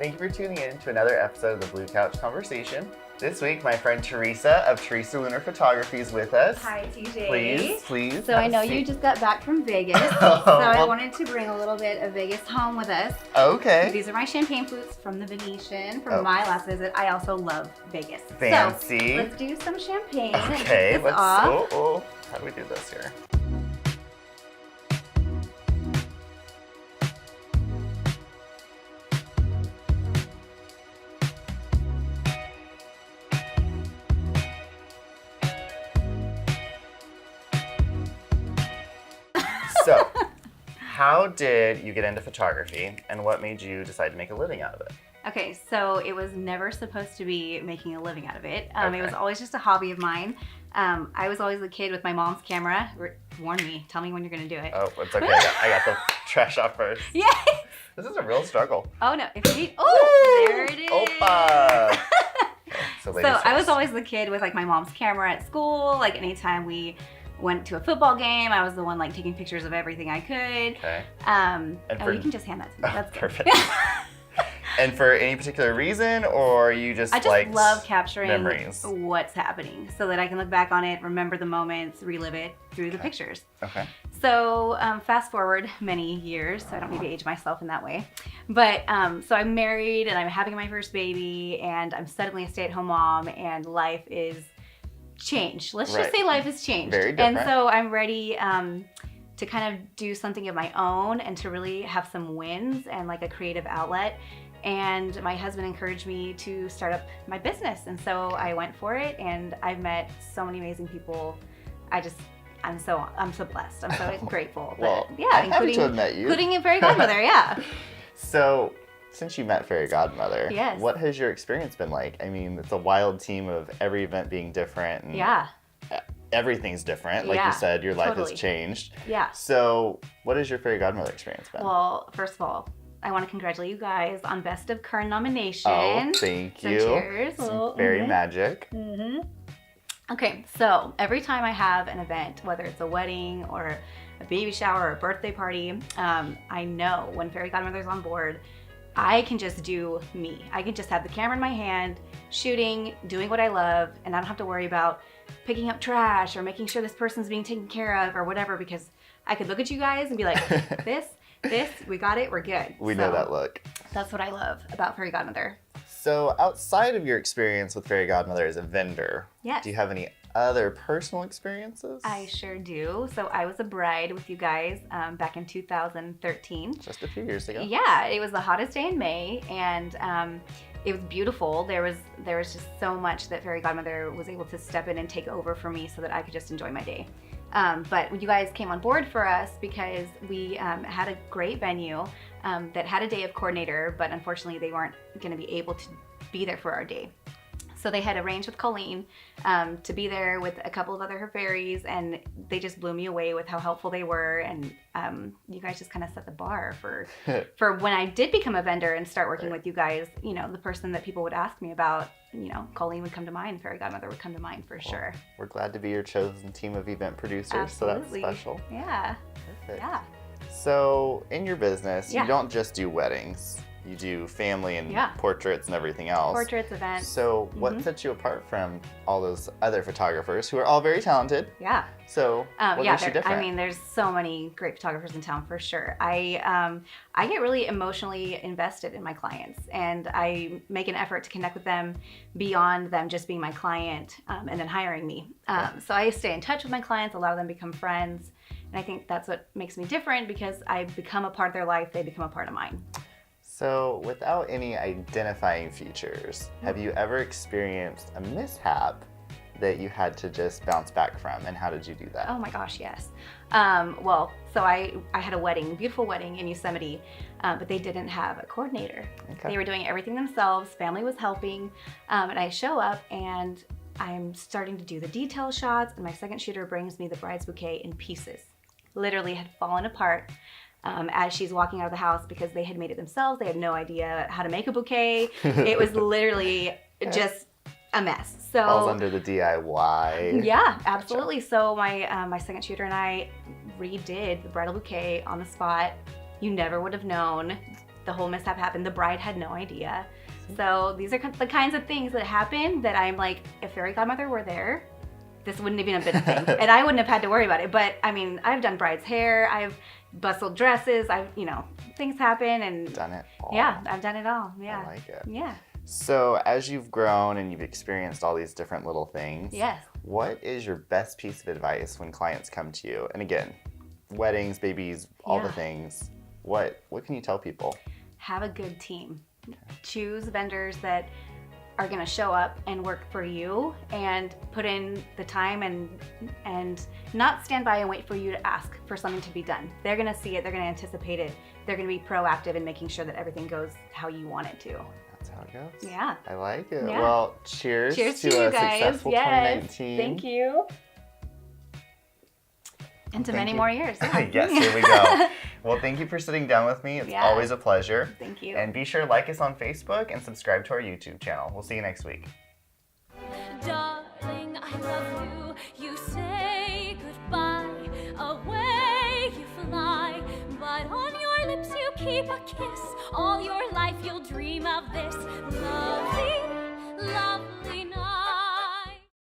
Thank you for tuning in to another episode of the Blue Couch Conversation. This week, my friend Theresa of Theresa Wooner Photography is with us. Hi, TJ. Please. So I know you just got back from Vegas, so I wanted to bring a little bit of Vegas home with us. Okay. These are my champagne flutes from the Venetian from my last visit. I also love Vegas. Fancy. So let's do some champagne. Okay, let's off. How do we do this here? So, how did you get into photography and what made you decide to make a living out of it? Okay, so it was never supposed to be making a living out of it. It was always just a hobby of mine. I was always a kid with my mom's camera. Warn me, tell me when you're gonna do it. Oh, it's okay. I got the trash off first. Yay! This is a real struggle. Oh no, if you need, there it is. Opa! So I was always the kid with like my mom's camera at school. Like anytime we went to a football game, I was the one like taking pictures of everything I could. Okay. You can just hand that to me. That's perfect. And for any particular reason, or you just I just love capturing memories? What's happening so that I can look back on it, remember the moments, relive it through the pictures. Okay. So fast forward many years, so I don't need to age myself in that way. But so I'm married and I'm having my first baby and I'm suddenly a stay-at-home mom and life is changed. Let's just say life has changed. Very different. And so I'm ready to kind of do something of my own and to really have some wins and like a creative outlet. And my husband encouraged me to start up my business. And so I went for it and I've met so many amazing people. I'm so blessed. I'm so grateful. Well, yeah, I'm happy to have met you. Including a Fairy Godmother, yeah. So, since you met Fairy Godmother, yes. What has your experience been like? I mean, it's a wild team of every event being different. And yeah. Everything's different. Like you said, your life has changed. Yeah. So, what has your Fairy Godmother experience been? Well, first of all, I want to congratulate you guys on Best of Current nomination. Oh, thank you. Cheers. Very magic. Mm-hmm. Okay, so every time I have an event, whether it's a wedding or a baby shower or a birthday party, I know when Fairy Godmother's on board, I can just do me. I can just have the camera in my hand, shooting, doing what I love, and I don't have to worry about picking up trash or making sure this person's being taken care of or whatever, because I could look at you guys and be like, this, we got it, we're good. We know that look. That's what I love about Fairy Godmother. So outside of your experience with Fairy Godmother as a vendor, yes. Do you have any other personal experiences? I sure do. So I was a bride with you guys back in 2013. Just a few years ago. Yeah, it was the hottest day in May, and it was beautiful. There was just so much that Fairy Godmother was able to step in and take over for me so that I could just enjoy my day. But you guys came on board for us because we had a great venue that had a day of coordinator, but unfortunately they weren't going to be able to be there for our day. So they had arranged with Colleen to be there with a couple of other her fairies, and they just blew me away with how helpful they were. And you guys just kind of set the bar for when I did become a vendor and start working with you guys. You know, the person that people would ask me about, you know, Colleen would come to mind, Fairy Godmother would come to mind for sure. We're glad to be your chosen team of event producers. Absolutely. So that's special. Yeah. Perfect. Yeah. So in your business, Yeah. you don't just do weddings. You do family and portraits and everything else. Portraits, events. So what sets you apart from all those other photographers who are all very talented? Yeah. So what makes you different? I mean, there's so many great photographers in town for sure. I get really emotionally invested in my clients, and I make an effort to connect with them beyond them just being my client and then hiring me. So I stay in touch with my clients. A lot of them become friends, and I think that's what makes me different because I become a part of their life. They become a part of mine. So without any identifying features, have you ever experienced a mishap that you had to just bounce back from, and how did you do that? Oh my gosh, yes. Well, so I had a wedding, beautiful wedding in Yosemite, but they didn't have a coordinator. Okay. They were doing everything themselves, family was helping, and I show up and I'm starting to do the detail shots, and my second shooter brings me the bride's bouquet in pieces. Literally had fallen apart. As she's walking out of the house because they had made it themselves. They had no idea how to make a bouquet. It was literally just a mess. So falls under the DIY. Yeah, absolutely. So my second shooter and I redid the bridal bouquet on the spot. You never would have known the whole mishap happened. The bride had no idea. So these are the kinds of things that happen that I'm like, if fairy godmother were there, this wouldn't even have been a thing. And I wouldn't have had to worry about it. But I mean, I've done bride's hair, I've bustled dresses, things happen and Done it all. yeah, I've done it all. Yeah. I like it. Yeah. So as you've grown and you've experienced all these different little things, Yes. what is your best piece of advice when clients come to you? And again, weddings, babies, all the Yeah. things. What can you tell people? Have a good team. Choose vendors that are going to show up and work for you and put in the time and not stand by and wait for you to ask for something to be done. They're going to see it, they're going to anticipate it, they're going to be proactive in making sure that everything goes how you want it to. That's how it goes. Yeah. I like it. Yeah. Well, cheers to you a guys. successful Yes. 2019. Thank you. And to Thank many you. more years. Yes, here we go. Well, thank you for sitting down with me. It's Yeah. always a pleasure. Thank you. And be sure to like us on Facebook and subscribe to our YouTube channel. We'll see you next week. Darling, I love you. You say goodbye. Away you fly. But on your lips you keep a kiss. All your life you'll dream of this. Lovely, lovely.